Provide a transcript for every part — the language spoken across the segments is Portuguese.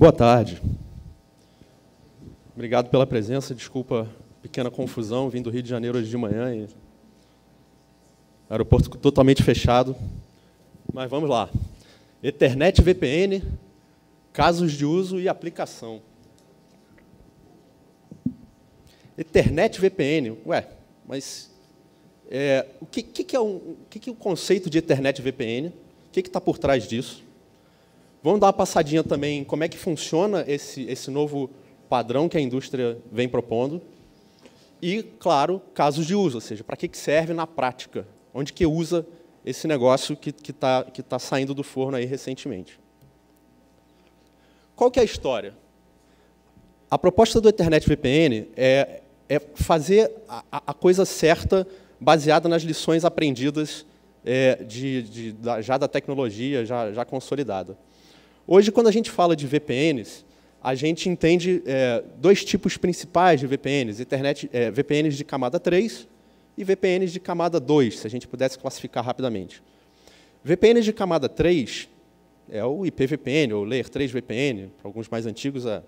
Boa tarde. Obrigado pela presença. Desculpa a pequena confusão. Vim do Rio de Janeiro hoje de manhã e aeroporto totalmente fechado. Mas vamos lá. Ethernet VPN, casos de uso e aplicação. Ethernet VPN. Ué, mas o que é o conceito de Ethernet VPN? O que está por trás disso? Vamos dar uma passadinha também em como é que funciona esse novo padrão que a indústria vem propondo. E, claro, casos de uso, ou seja, para que serve na prática? Onde que usa esse negócio que tá saindo do forno aí recentemente? Qual que é a história? A proposta do Ethernet VPN é fazer a coisa certa baseada nas lições aprendidas já da tecnologia, já consolidada. Hoje, quando a gente fala de VPNs, a gente entende dois tipos principais de VPNs, VPNs de camada 3 e VPNs de camada 2, se a gente pudesse classificar rapidamente. VPNs de camada 3 é o IPVPN, ou Layer 3 VPN, para alguns mais antigos, a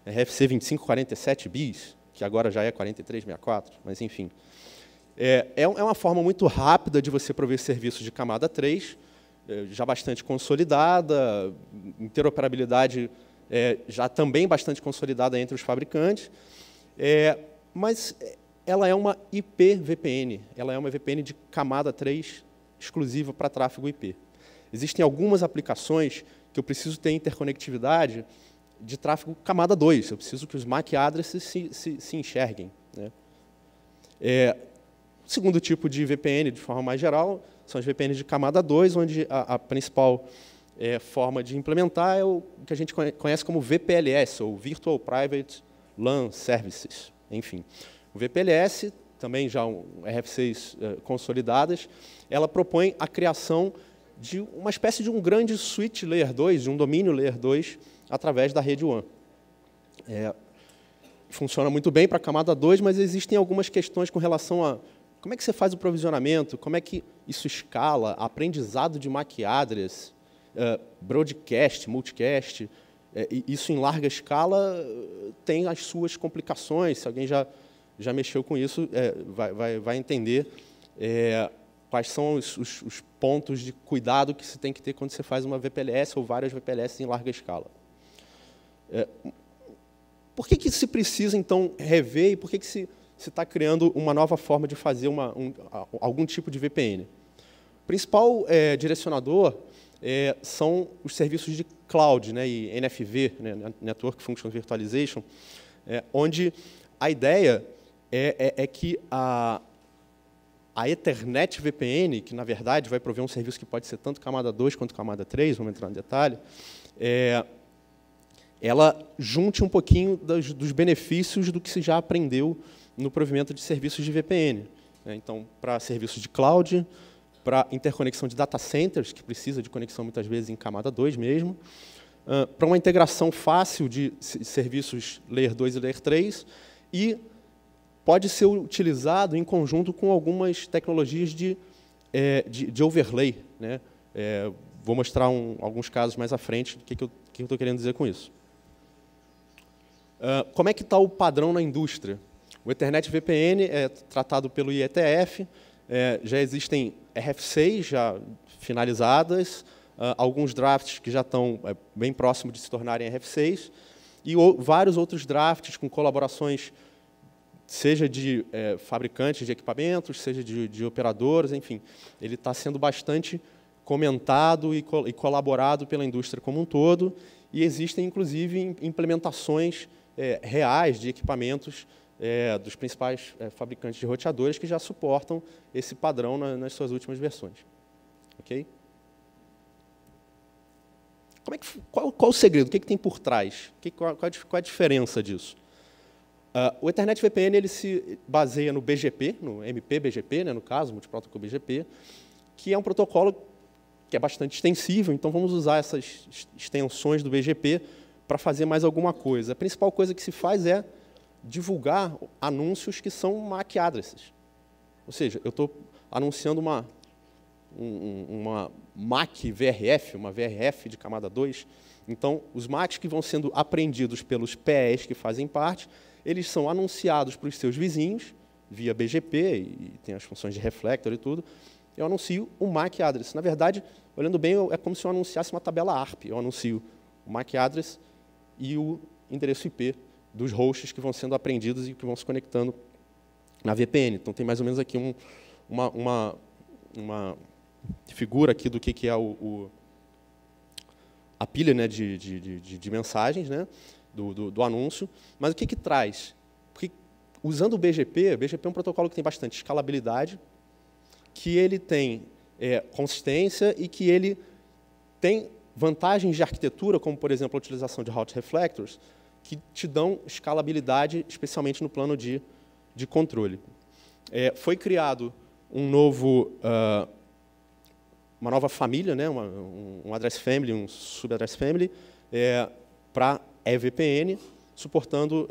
RFC 2547 bis, que agora já é 4364, mas enfim. É uma forma muito rápida de você prover serviços de camada 3, já bastante consolidada, interoperabilidade já também bastante consolidada entre os fabricantes, mas ela é uma IPVPN, ela é uma VPN de camada 3 exclusiva para tráfego IP. Existem algumas aplicações que eu preciso ter interconectividade de tráfego camada 2, eu preciso que os MAC addresses se enxerguem, né? O segundo tipo de VPN, de forma mais geral, são as VPNs de camada 2, onde a principal forma de implementar é o que a gente conhece como VPLS, ou Virtual Private LAN Services. Enfim, o VPLS, também já RFCs consolidadas, ela propõe a criação de uma espécie de um grande switch Layer 2, de um domínio Layer 2, através da rede WAN. Funciona muito bem para a camada 2, mas existem algumas questões com relação a como é que você faz o provisionamento, como é que isso escala, aprendizado de MAC address, broadcast, multicast, isso em larga escala tem as suas complicações. Se alguém já mexeu com isso, vai entender quais são os pontos de cuidado que se tem que ter quando você faz uma VPLS ou várias VPLS em larga escala. Por que se precisa, então, rever e por que se está criando uma nova forma de fazer algum tipo de VPN? O principal direcionador são os serviços de cloud, né, e NFV, né, Network Function Virtualization, onde a ideia é que a Ethernet VPN, que, na verdade, vai prover um serviço que pode ser tanto camada 2 quanto camada 3, vamos entrar no detalhe, ela junte um pouquinho dos benefícios do que se já aprendeu no provimento de serviços de VPN. Então, para serviços de cloud, para interconexão de data centers, que precisa de conexão muitas vezes em camada 2 mesmo, para uma integração fácil de serviços Layer 2 e Layer 3, e pode ser utilizado em conjunto com algumas tecnologias de overlay, né? Vou mostrar alguns casos mais à frente do que eu estou querendo dizer com isso. Como é que está o padrão na indústria? O Ethernet VPN é tratado pelo IETF, já existem RFCs já finalizadas, alguns drafts que já estão bem próximos de se tornarem RFCs, e vários outros drafts com colaborações, seja de fabricantes de equipamentos, seja de operadoras, enfim. Ele está sendo bastante comentado e colaborado pela indústria como um todo, e existem, inclusive, implementações reais de equipamentos dos principais fabricantes de roteadores que já suportam esse padrão nas suas últimas versões. Ok? Qual o segredo? O que tem por trás? Qual a diferença disso? O Ethernet VPN ele se baseia no BGP, no MP-BGP, né, no caso, Multiprotocol BGP, que é um protocolo que é bastante extensível, então vamos usar essas extensões do BGP para fazer mais alguma coisa. A principal coisa que se faz é divulgar anúncios que são MAC addresses. Ou seja, eu estou anunciando uma MAC VRF, uma VRF de camada 2, Então, os MACs que vão sendo apreendidos pelos PEs que fazem parte, eles são anunciados para os seus vizinhos, via BGP, e tem as funções de reflector e tudo. Eu anuncio o MAC address. Na verdade, olhando bem, é como se eu anunciasse uma tabela ARP. Eu anuncio o MAC address e o endereço IP dos hosts que vão sendo apreendidos e que vão se conectando na VPN. Então, tem mais ou menos aqui uma figura aqui do que é a pilha, né, de mensagens, né, do anúncio. Mas o que traz? Porque, usando o BGP é um protocolo que tem bastante escalabilidade, que ele tem consistência e que ele tem vantagens de arquitetura, como, por exemplo, a utilização de hot reflectors, que te dão escalabilidade, especialmente no plano de controle. Foi criado uma nova família, né, um address family, um subaddress family, para EVPN, suportando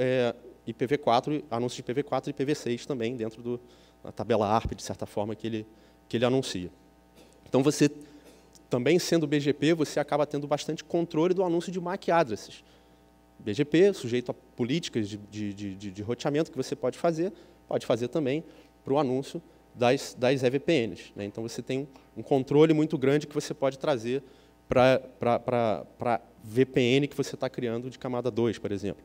IPv4, anúncios de IPv4 e IPv6 também, dentro da tabela ARP, de certa forma, que ele anuncia. Então, você, também sendo BGP, você acaba tendo bastante controle do anúncio de MAC addresses. BGP, sujeito a políticas de roteamento que você pode fazer também para o anúncio das EVPNs. Né? Então, você tem um controle muito grande que você pode trazer para a VPN que você está criando de camada 2, por exemplo.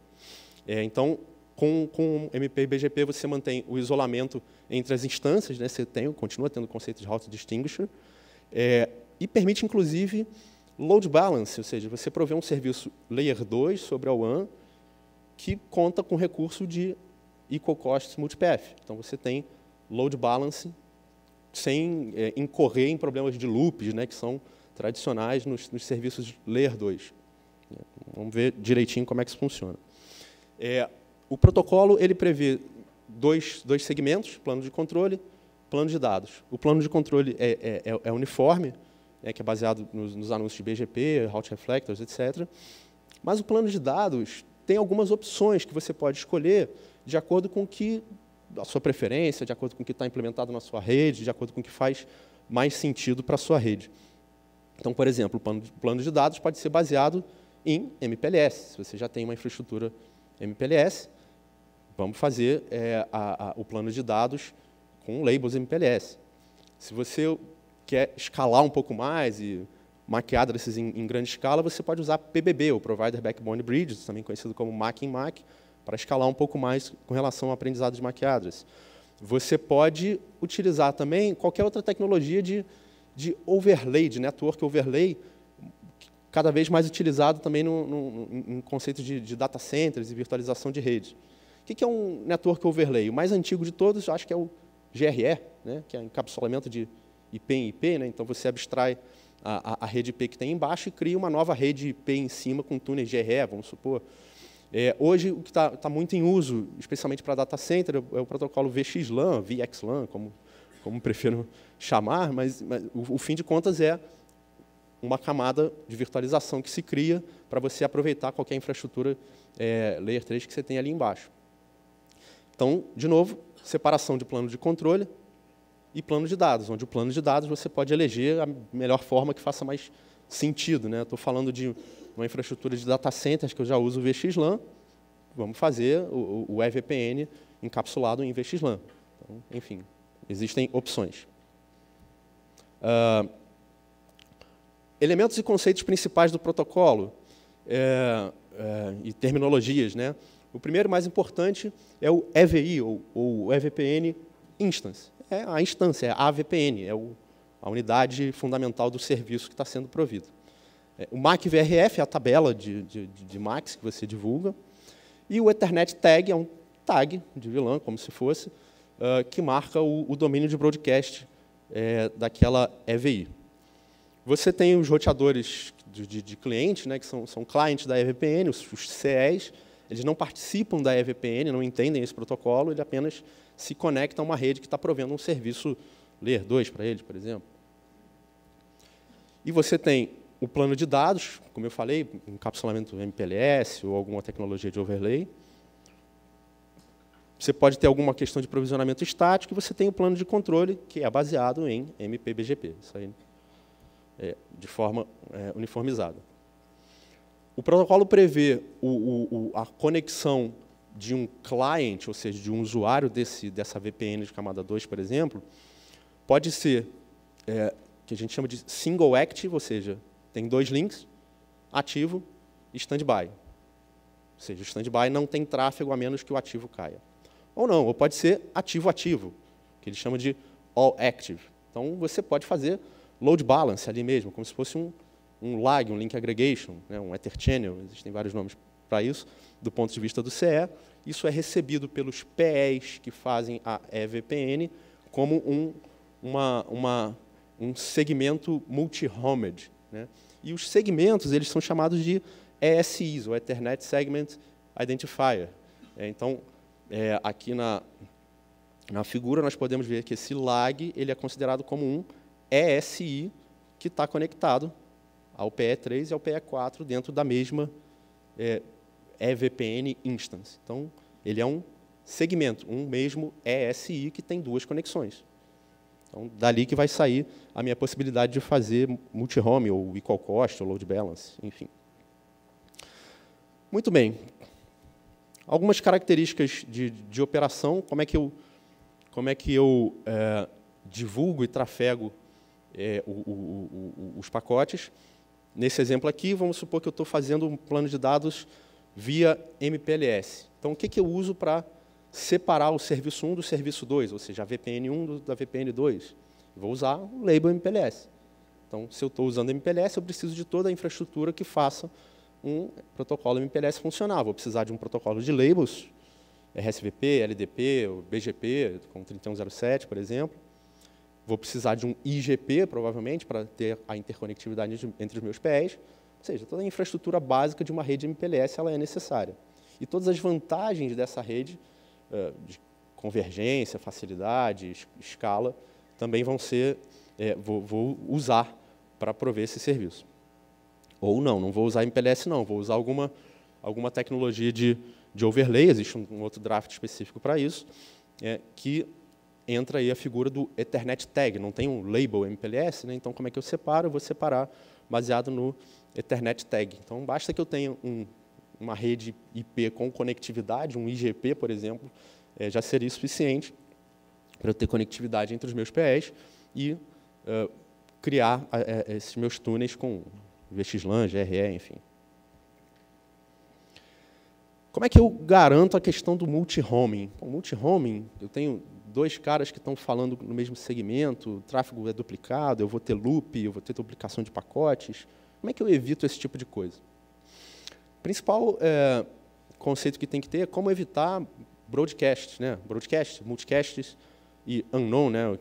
Então, com MP e BGP, você mantém o isolamento entre as instâncias, né? Você continua tendo o conceito de route distinguisher, e permite, inclusive, load balance, ou seja, você provê um serviço Layer 2 sobre a WAN que conta com recurso de equal cost multipath. Então, você tem load balance sem incorrer em problemas de loops, né, que são tradicionais nos serviços Layer 2. Vamos ver direitinho como é que isso funciona. O protocolo ele prevê dois segmentos, plano de controle, plano de dados. O plano de controle é uniforme, que é baseado nos anúncios de BGP, route reflectors, etc. Mas o plano de dados tem algumas opções que você pode escolher de acordo com a sua preferência, de acordo com o que está implementado na sua rede, de acordo com o que faz mais sentido para a sua rede. Então, por exemplo, o plano de dados pode ser baseado em MPLS. Se você já tem uma infraestrutura MPLS, vamos fazer o plano de dados com labels MPLS. Se você quer escalar um pouco mais e MAC addresses em grande escala, você pode usar PBB, o Provider Backbone Bridges, também conhecido como MAC em MAC, para escalar um pouco mais com relação ao aprendizado de MAC address. Você pode utilizar também qualquer outra tecnologia de overlay, de network overlay, cada vez mais utilizado também em conceitos de data centers e virtualização de rede. O que é um network overlay? O mais antigo de todos, acho que é o GRE, né, que é encapsulamento de IP em IP. Né? Então, você abstrai a rede IP que tem embaixo e cria uma nova rede IP em cima com túneis GRE, vamos supor. Hoje, o que está muito em uso, especialmente para data center, é o protocolo VXLAN, VXLAN, como prefiro chamar, mas o fim de contas é uma camada de virtualização que se cria para você aproveitar qualquer infraestrutura Layer 3 que você tem ali embaixo. Então, de novo, separação de plano de controle e plano de dados, onde o plano de dados você pode eleger a melhor forma que faça mais sentido. Né? Estou falando de uma infraestrutura de data centers que eu já uso o VXLAN, vamos fazer o EVPN encapsulado em VXLAN. Então, enfim, existem opções. Elementos e conceitos principais do protocolo e terminologias. Né? O primeiro, mais importante, é o EVI, ou EVPN Instance. É a instância, é a AVPN, é a unidade fundamental do serviço que está sendo provido. O MAC VRF é a tabela de MACs que você divulga. E o Ethernet Tag é um tag de VLAN, como se fosse, que marca o domínio de broadcast daquela EVI. Você tem os roteadores de cliente, né, que são clientes da EVPN, os CEs. Eles não participam da EVPN, não entendem esse protocolo, ele apenas se conecta a uma rede que está provendo um serviço Layer 2 para eles, por exemplo. E você tem o plano de dados, como eu falei, encapsulamento MPLS ou alguma tecnologia de overlay. Você pode ter alguma questão de provisionamento estático, e você tem o plano de controle, que é baseado em MP-BGP, isso aí de forma uniformizada. O protocolo prevê a conexão de um client, ou seja, de um usuário dessa VPN de camada 2, por exemplo, pode ser, que a gente chama de single active, ou seja, tem 2 links, ativo e standby. Ou seja, o standby não tem tráfego a menos que o ativo caia. Ou não, ou pode ser ativo-ativo, que ele chama de all active. Então, você pode fazer load balance ali mesmo, como se fosse um lag, um link aggregation, né, um Ether channel, existem vários nomes para isso, do ponto de vista do CE. Isso é recebido pelos PEs que fazem a eVPN como um segmento multi-homed, né? E os segmentos eles são chamados de ESIs, ou Ethernet Segment Identifier. Então, aqui na figura nós podemos ver que esse lag ele é considerado como um ESI que está conectado ao PE3 e ao PE4 dentro da mesma eVPN instance. Então, ele é um segmento, um mesmo ESI que tem 2 conexões. Então, dali que vai sair a minha possibilidade de fazer multi-home, ou equal cost, ou load balance, enfim. Muito bem. Algumas características de operação, como é que eu divulgo e trafego os pacotes. Nesse exemplo aqui, vamos supor que eu estou fazendo um plano de dados via MPLS. Então, o que eu uso para separar o serviço 1 do serviço 2, ou seja, a VPN 1 da VPN 2? Vou usar o label MPLS. Então, se eu estou usando MPLS, eu preciso de toda a infraestrutura que faça um protocolo MPLS funcionar. Vou precisar de um protocolo de labels, RSVP, LDP, BGP, com 3107, por exemplo. Vou precisar de um IGP, provavelmente, para ter a interconectividade entre os meus PEs. Ou seja, toda a infraestrutura básica de uma rede MPLS ela é necessária. E todas as vantagens dessa rede, de convergência, facilidade, escala, também vão ser, vou usar para prover esse serviço. Ou não vou usar MPLS, não, vou usar alguma tecnologia de overlay, existe um outro draft específico para isso, que entra aí a figura do Ethernet Tag, não tem um label MPLS, né? Então como é que eu separo? Eu vou separar baseado no Ethernet Tag. Então basta que eu tenha uma rede IP com conectividade, um IGP, por exemplo, já seria suficiente para eu ter conectividade entre os meus PEs e criar esses meus túneis com VXLAN, GRE, enfim. Como é que eu garanto a questão do multi-homing? Multi-homing, eu tenho 2 caras que estão falando no mesmo segmento, o tráfego é duplicado, eu vou ter loop, eu vou ter duplicação de pacotes. Como é que eu evito esse tipo de coisa? O principal conceito que tem que ter é como evitar broadcast, né? Broadcast, multicasts e unknown, né?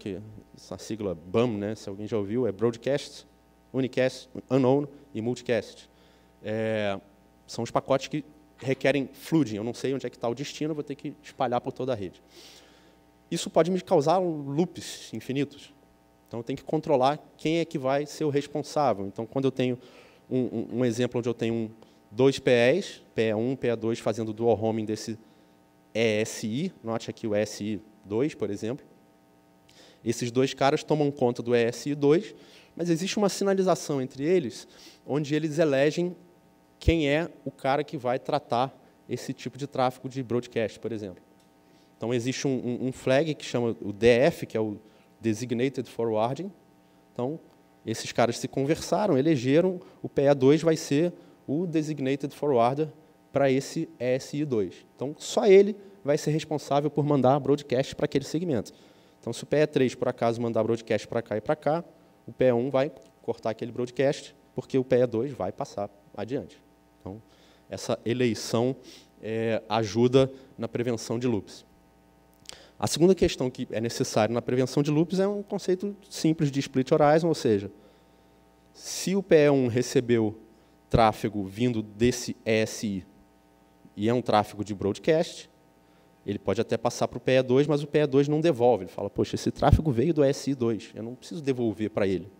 Essa sigla BAM, né? Se alguém já ouviu, é broadcast, unicast, unknown e multicast. São os pacotes que requerem flooding. Eu não sei onde é que está o destino, eu vou ter que espalhar por toda a rede. Isso pode me causar loops infinitos. Então, eu tenho que controlar quem é que vai ser o responsável. Então, quando eu tenho um exemplo onde eu tenho 2 PEs, PE1, PE2, fazendo dual homing desse ESI, note aqui o ESI2, por exemplo, esses 2 caras tomam conta do ESI2, mas existe uma sinalização entre eles, onde eles elegem quem é o cara que vai tratar esse tipo de tráfego de broadcast, por exemplo. Então, existe um flag que chama o DF, que é o Designated Forwarding. Então, esses caras se conversaram, elegeram, o PE2 vai ser o Designated Forwarder para esse ESI2. Então, só ele vai ser responsável por mandar broadcast para aquele segmento. Então, se o PE3, por acaso, mandar broadcast para cá e para cá, o PE1 vai cortar aquele broadcast, porque o PE2 vai passar adiante. Então, essa eleição ajuda na prevenção de loops. A segunda questão que é necessária na prevenção de loops é um conceito simples de split horizon, ou seja, se o PE1 recebeu tráfego vindo desse ESI e é um tráfego de broadcast, ele pode até passar para o PE2, mas o PE2 não devolve. Ele fala, poxa, esse tráfego veio do ESI2, eu não preciso devolver para ele.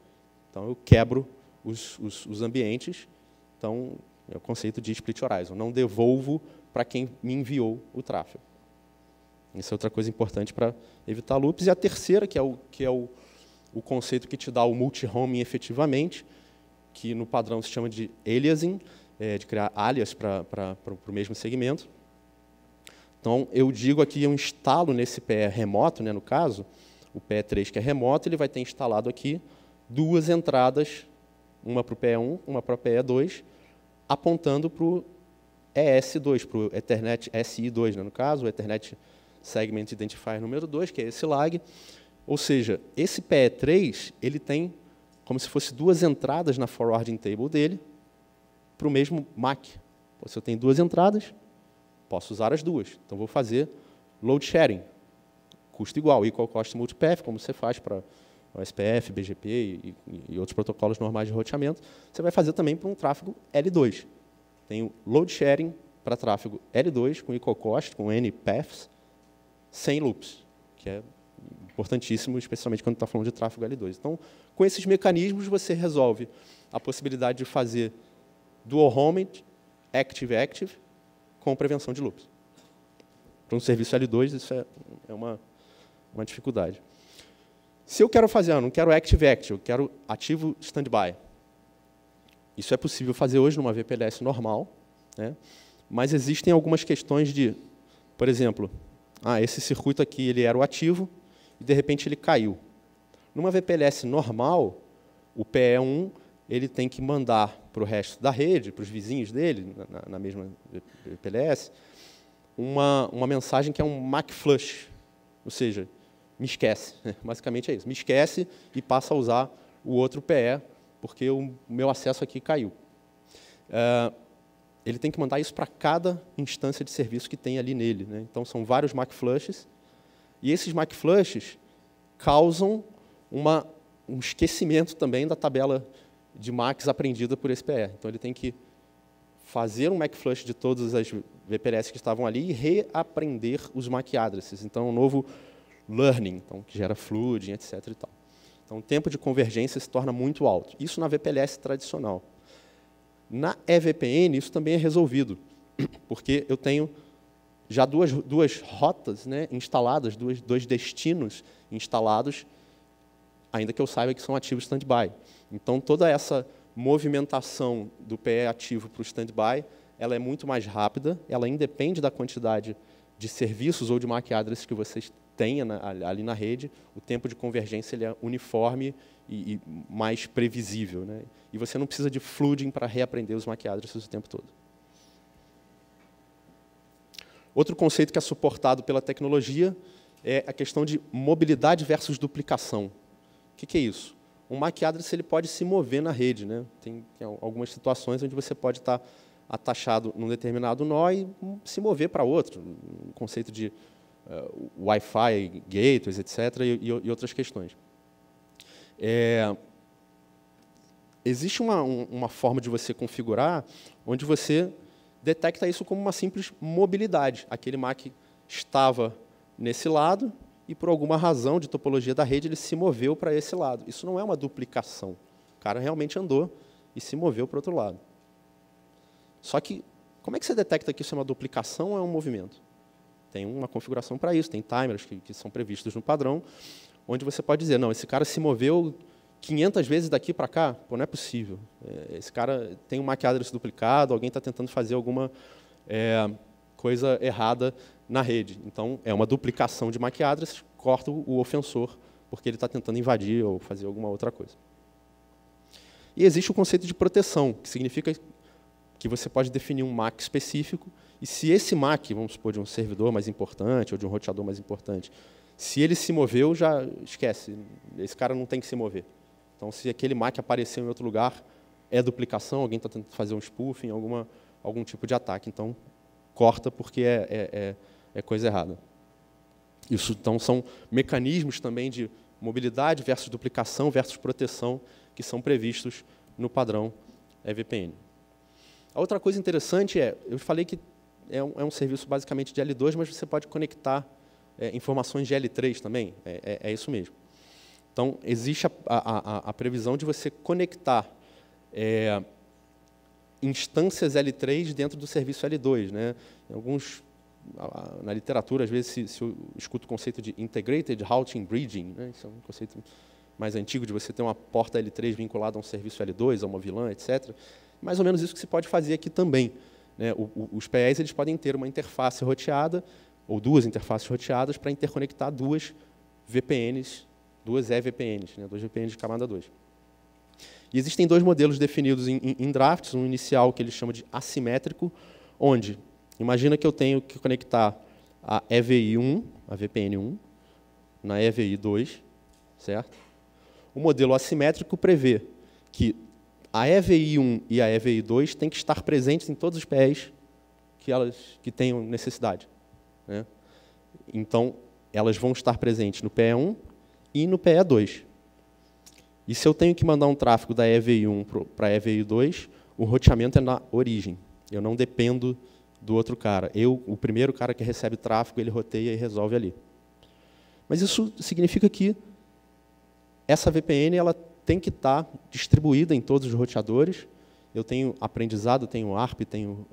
Então, eu quebro os ambientes. Então, é o conceito de split horizon. Não devolvo para quem me enviou o tráfego. Isso é outra coisa importante para evitar loops. E a terceira, que é o conceito que te dá o multi-homing efetivamente, que no padrão se chama de aliasing, de criar alias para o mesmo segmento. Então, eu digo aqui, eu instalo nesse PE remoto, né, no caso, o PE3 que é remoto, ele vai ter instalado aqui 2 entradas, uma para o PE1, uma para o PE2, apontando para o ES2, para o Ethernet SI2, né, no caso, o Ethernet Segment Identifier número 2, que é esse lag. Ou seja, esse PE3 ele tem como se fosse 2 entradas na forwarding table dele para o mesmo MAC. Se eu tenho 2 entradas, posso usar as 2. Então, vou fazer load sharing, custo igual, equal cost multipath, como você faz para o SPF, BGP e outros protocolos normais de roteamento. Você vai fazer também para um tráfego L2. Tenho load sharing para tráfego L2 com equal cost, com N paths, sem loops, que é importantíssimo, especialmente quando está falando de tráfego L2. Então, com esses mecanismos, você resolve a possibilidade de fazer dual homing, active-active, com prevenção de loops. Para um serviço L2, isso é uma dificuldade. Se eu quero fazer, não quero active-active, eu quero ativo standby. Isso é possível fazer hoje numa VPLS normal, né? Mas existem algumas questões de, por exemplo, esse circuito aqui ele era o ativo e, de repente, ele caiu. Numa VPLS normal, o PE1 ele tem que mandar para o resto da rede, para os vizinhos dele, na mesma VPLS, uma mensagem que é um MAC flush, ou seja, me esquece. Basicamente é isso. Me esquece e passa a usar o outro PE, porque o meu acesso aqui caiu. Ele tem que mandar isso para cada instância de serviço que tem ali nele, né? Então, são vários MAC flushes, e esses MAC flushes causam um esquecimento também da tabela de MACs aprendida por esse PE. Então, ele tem que fazer um MAC flush de todas as VPLS que estavam ali e reaprender os MAC addresses. Então, um novo learning, então, que gera flooding, etc. E tal. Então, o tempo de convergência se torna muito alto. Isso na VPLS tradicional. Na EVPN, isso também é resolvido, porque eu tenho já duas rotas, né, instaladas, dois destinos instalados, ainda que eu saiba que são ativos standby. Então, toda essa movimentação do PE ativo para o standby, ela é muito mais rápida, ela independe da quantidade de serviços ou de MAC addresses que vocês tenha ali na rede, o tempo de convergência ele é uniforme e mais previsível, né? E você não precisa de flooding para reaprender os MAC addresses o tempo todo. Outro conceito que é suportado pela tecnologia é a questão de mobilidade versus duplicação. O que é isso? Um MAC address ele pode se mover na rede, né? Tem algumas situações onde você pode estar atachado num determinado nó e se mover para outro. O conceito de Wi-Fi, gateways, etc., e outras questões. Existe uma forma de você configurar onde você detecta isso como uma simples mobilidade. Aquele MAC estava nesse lado e, por alguma razão de topologia da rede, ele se moveu para esse lado. Isso não é uma duplicação. O cara realmente andou e se moveu para o outro lado. Só que, como é que você detecta que isso é uma duplicação ou é um movimento? Tem uma configuração para isso, tem timers que são previstos no padrão, onde você pode dizer, não, esse cara se moveu 500 vezes daqui para cá, pô, não é possível. Esse cara tem um MAC address duplicado, alguém está tentando fazer alguma coisa errada na rede. Então, é uma duplicação de MAC address, corta o ofensor, porque ele está tentando invadir ou fazer alguma outra coisa. E existe o conceito de proteção, que significa que você pode definir um MAC específico, e se esse MAC, vamos supor, de um servidor mais importante ou de um roteador mais importante, se ele se moveu, já esquece, esse cara não tem que se mover. Então, se aquele MAC apareceu em outro lugar, é duplicação, alguém está tentando fazer um spoofing, algum tipo de ataque. Então, corta porque é coisa errada. Isso, então, são mecanismos também de mobilidade versus duplicação versus proteção que são previstos no padrão EVPN. A outra coisa interessante eu falei que é um serviço basicamente de L2, mas você pode conectar informações de L3 também, é isso mesmo. Então, existe a previsão de você conectar instâncias L3 dentro do serviço L2. Né? Na literatura, às vezes, se eu escuto o conceito de Integrated Routing Bridging, né? Isso é um conceito mais antigo, de você ter uma porta L3 vinculada a um serviço L2, a uma VLAN, etc. Mais ou menos isso que se pode fazer aqui também, né? Os PEs eles podem ter uma interface roteada, ou duas interfaces roteadas, para interconectar duas VPNs, duas eVPNs, né? Duas VPNs de camada 2. E existem dois modelos definidos em drafts, um inicial que ele chama de assimétrico, onde, imagina que eu tenho que conectar a EVI1, a VPN1, na EVI2, certo? O modelo assimétrico prevê que a EVI1 e a EVI2 têm que estar presentes em todos os PEs que tenham necessidade, né? Então, elas vão estar presentes no PE1 e no PE2. E se eu tenho que mandar um tráfego da EVI1 para a EVI2, o roteamento é na origem. Eu não dependo do outro cara. O primeiro cara que recebe tráfego, ele roteia e resolve ali. Mas isso significa que essa VPN ela tem que estar distribuída em todos os roteadores. Eu tenho aprendizado, tenho ARP, tenho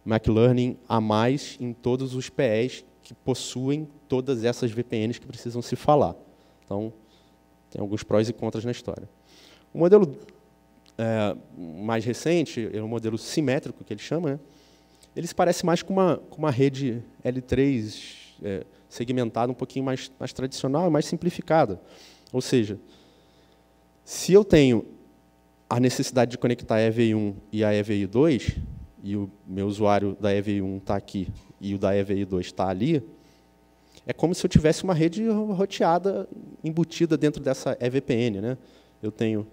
MacLearning a mais em todos os PEs que possuem todas essas VPNs que precisam se falar. Então, tem alguns prós e contras na história. O modelo mais recente, é um modelo simétrico, que ele chama, né? Ele se parece mais com uma rede L3 segmentada, um pouquinho mais tradicional e mais simplificada. Ou seja, se eu tenho a necessidade de conectar a EVI1 e a EVI2, e o meu usuário da EVI1 está aqui e o da EVI2 está ali, é como se eu tivesse uma rede roteada, embutida dentro dessa eVPN, né? Eu tenho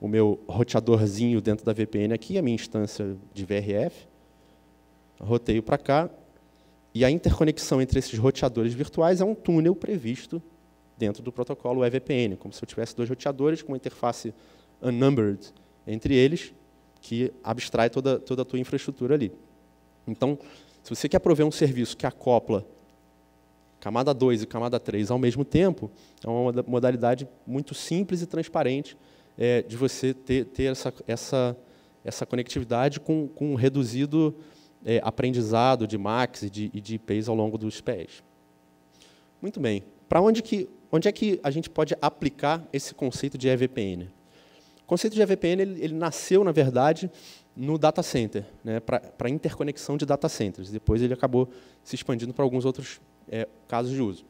o meu roteadorzinho dentro da VPN aqui, a minha instância de VRF, roteio para cá, e a interconexão entre esses roteadores virtuais é um túnel previsto dentro do protocolo eVPN, como se eu tivesse dois roteadores com uma interface unnumbered entre eles, que abstrai toda a tua infraestrutura ali. Então, se você quer prover um serviço que acopla camada 2 e camada 3 ao mesmo tempo, é uma modalidade muito simples e transparente de você ter essa conectividade com um reduzido aprendizado de MACs e de IPs ao longo dos PEs. Muito bem. Para onde é que a gente pode aplicar esse conceito de eVPN? O conceito de eVPN ele nasceu, na verdade, no data center, né, para interconexão de data centers. Depois ele acabou se expandindo para alguns outros casos de uso.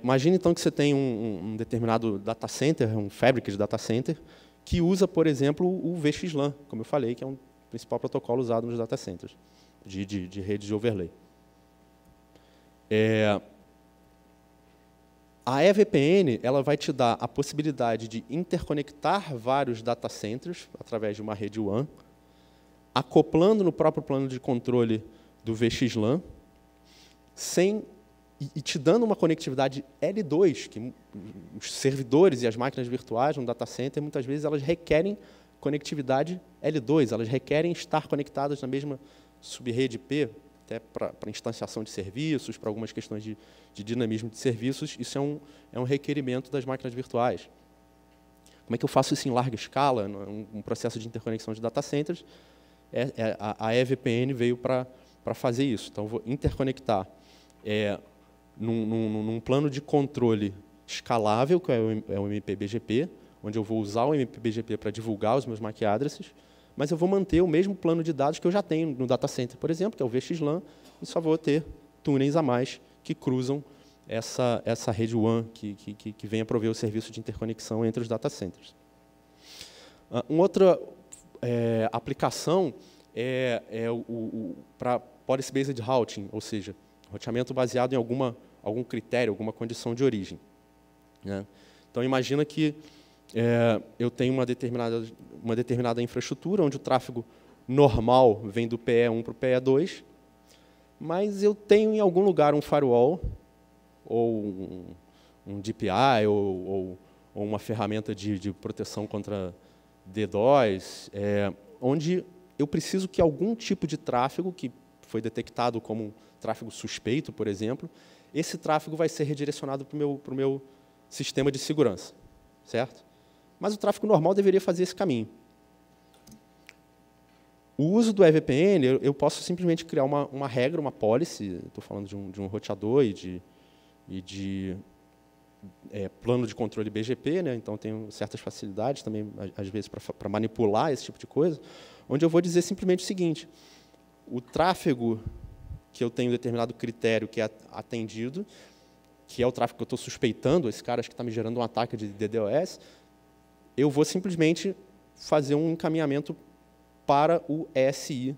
Imagine, então, que você tem um determinado data center, um fabric de data center, que usa, por exemplo, o VXLAN, como eu falei, que é um principal protocolo usado nos data centers, de rede de overlay. A eVPN ela vai te dar a possibilidade de interconectar vários data centers através de uma rede WAN, acoplando no próprio plano de controle do VXLAN, e te dando uma conectividade L2, que os servidores e as máquinas virtuais no data center, muitas vezes, elas requerem conectividade L2, elas requerem estar conectadas na mesma subrede IP, até para instanciação de serviços, para algumas questões de dinamismo de serviços, isso é um requerimento das máquinas virtuais. Como é que eu faço isso em larga escala, um processo de interconexão de data centers? A eVPN veio para fazer isso. Então, eu vou interconectar num plano de controle escalável, que é o MPBGP, onde eu vou usar o MPBGP para divulgar os meus MAC addresses, mas eu vou manter o mesmo plano de dados que eu já tenho no data center, por exemplo, que é o VXLAN, e só vou ter túneis a mais que cruzam essa rede WAN que vem a prover o serviço de interconexão entre os data centers. Uma outra aplicação para policy-based routing, ou seja, roteamento baseado em algum critério, alguma condição de origem, né? Então, imagina que eu tenho uma determinada infraestrutura, onde o tráfego normal vem do PE1 para o PE2, mas eu tenho em algum lugar um firewall, ou um DPI, ou uma ferramenta de proteção contra DDoS, onde eu preciso que algum tipo de tráfego, que foi detectado como um tráfego suspeito, por exemplo, esse tráfego vai ser redirecionado para o meu sistema de segurança, certo? Mas o tráfego normal deveria fazer esse caminho. O uso do eVPN, eu posso simplesmente criar uma regra, uma policy, estou falando de um roteador e de plano de controle BGP, né? Então tenho certas facilidades também, às vezes, para manipular esse tipo de coisa, onde eu vou dizer simplesmente o seguinte: o tráfego que eu tenho determinado critério que é atendido, que é o tráfego que eu estou suspeitando, esse cara acho que está me gerando um ataque de DDoS, eu vou simplesmente fazer um encaminhamento para o ESI,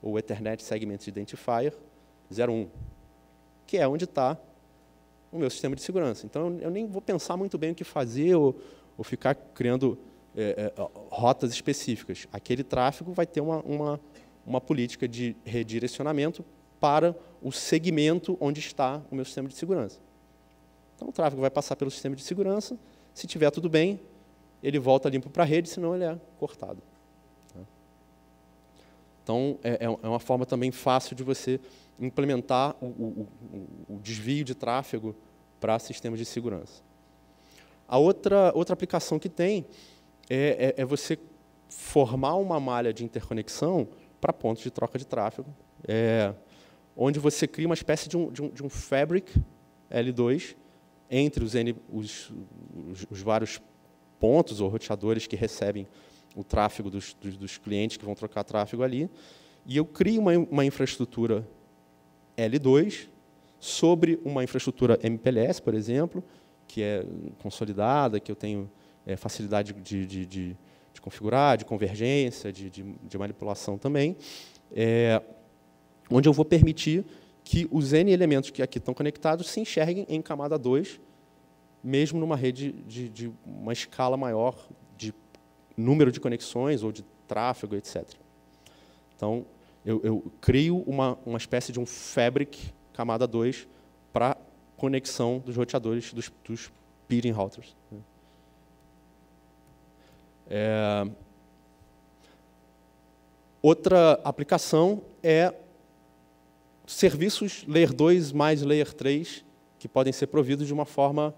ou Ethernet Segment Identifier 01, que é onde está o meu sistema de segurança. Então, eu nem vou pensar muito bem o que fazer ou ficar criando rotas específicas. Aquele tráfego vai ter uma política de redirecionamento para o segmento onde está o meu sistema de segurança. Então, o tráfego vai passar pelo sistema de segurança, se tiver tudo bem, ele volta limpo para a rede, senão ele é cortado. Então, é uma forma também fácil de você implementar o desvio de tráfego para sistemas de segurança. A outra aplicação que tem é você formar uma malha de interconexão para pontos de troca de tráfego, onde você cria uma espécie de um fabric L2 entre os vários pontos ou roteadores que recebem o tráfego dos clientes que vão trocar tráfego ali, e eu crio uma infraestrutura L2 sobre uma infraestrutura MPLS, por exemplo, que é consolidada, que eu tenho facilidade de configurar, de convergência, de manipulação também, onde eu vou permitir que os N elementos que aqui estão conectados se enxerguem em camada 2, mesmo numa rede de uma escala maior de número de conexões ou de tráfego, etc. Então, eu crio uma espécie de um fabric camada 2 para conexão dos roteadores dos peering routers. Outra aplicação é serviços Layer 2 mais Layer 3, que podem ser providos de uma forma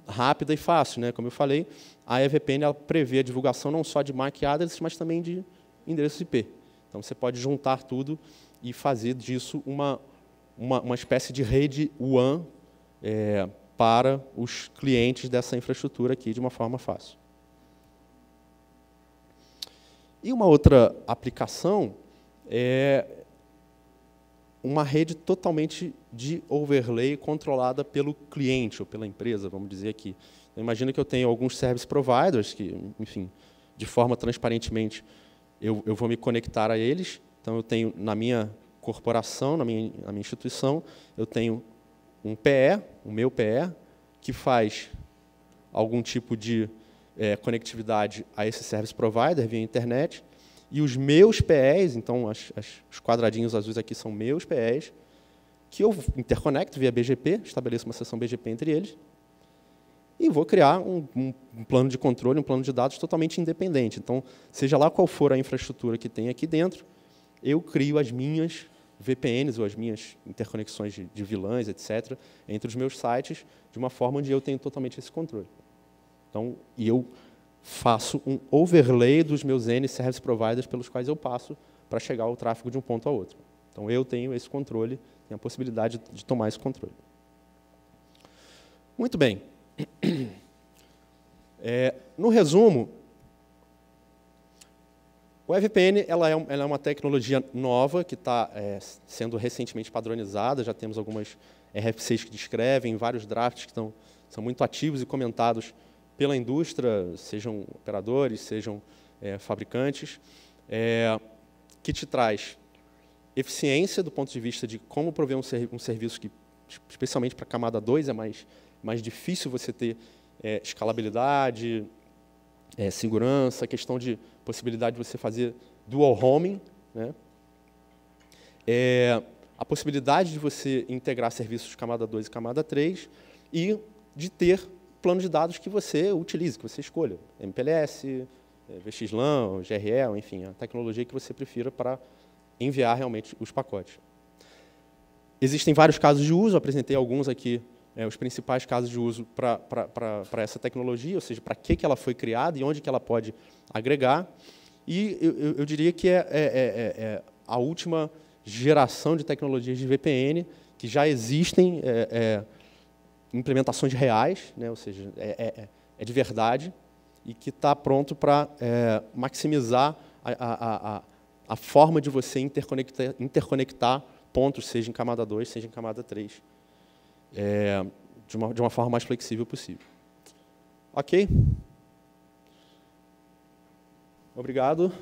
rápida e fácil, né? Como eu falei, a EVPN ela prevê a divulgação não só de MAC address, mas também de endereços IP. Então, você pode juntar tudo e fazer disso uma espécie de rede WAN para os clientes dessa infraestrutura aqui de uma forma fácil. E uma outra aplicação é uma rede totalmente de overlay controlada pelo cliente ou pela empresa, vamos dizer aqui. Então, imagina que eu tenho alguns service providers que, enfim, de forma transparentemente, eu vou me conectar a eles. Então, eu tenho na minha corporação, na minha instituição, eu tenho um PE, o meu PE, que faz algum tipo de conectividade a esse service provider via internet, e os meus PEs, então os quadradinhos azuis aqui são meus PEs, que eu interconecto via BGP, estabeleço uma sessão BGP entre eles, e vou criar um plano de controle, um plano de dados totalmente independente. Então, seja lá qual for a infraestrutura que tem aqui dentro, eu crio as minhas VPNs ou as minhas interconexões de VLANs, etc., entre os meus sites, de uma forma onde eu tenho totalmente esse controle. Então, e eu faço um overlay dos meus N service providers pelos quais eu passo para chegar o tráfego de um ponto a outro. Então, eu tenho esse controle, tenho a possibilidade de tomar esse controle. Muito bem. No resumo, o EVPN ela é uma tecnologia nova que está sendo recentemente padronizada. Já temos algumas RFCs que descrevem, vários drafts que são muito ativos e comentados pela indústria, sejam operadores, sejam fabricantes, que te traz eficiência do ponto de vista de como prover um serviço que, especialmente para a camada 2, é mais difícil você ter escalabilidade, segurança, a questão de possibilidade de você fazer dual homing, né? A possibilidade de você integrar serviços camada 2 e camada 3 e de ter plano de dados que você utilize, que você escolha. MPLS, VXLAN, GRE, enfim, a tecnologia que você prefira para enviar realmente os pacotes. Existem vários casos de uso, apresentei alguns aqui, os principais casos de uso para essa tecnologia, ou seja, para que ela foi criada e onde que ela pode agregar. E eu diria que é a última geração de tecnologias de VPN, que já existem implementações reais, né, ou seja, é de verdade, e que está pronto para maximizar a forma de você interconectar pontos, seja em camada 2, seja em camada 3, de uma forma mais flexível possível. Ok? Obrigado.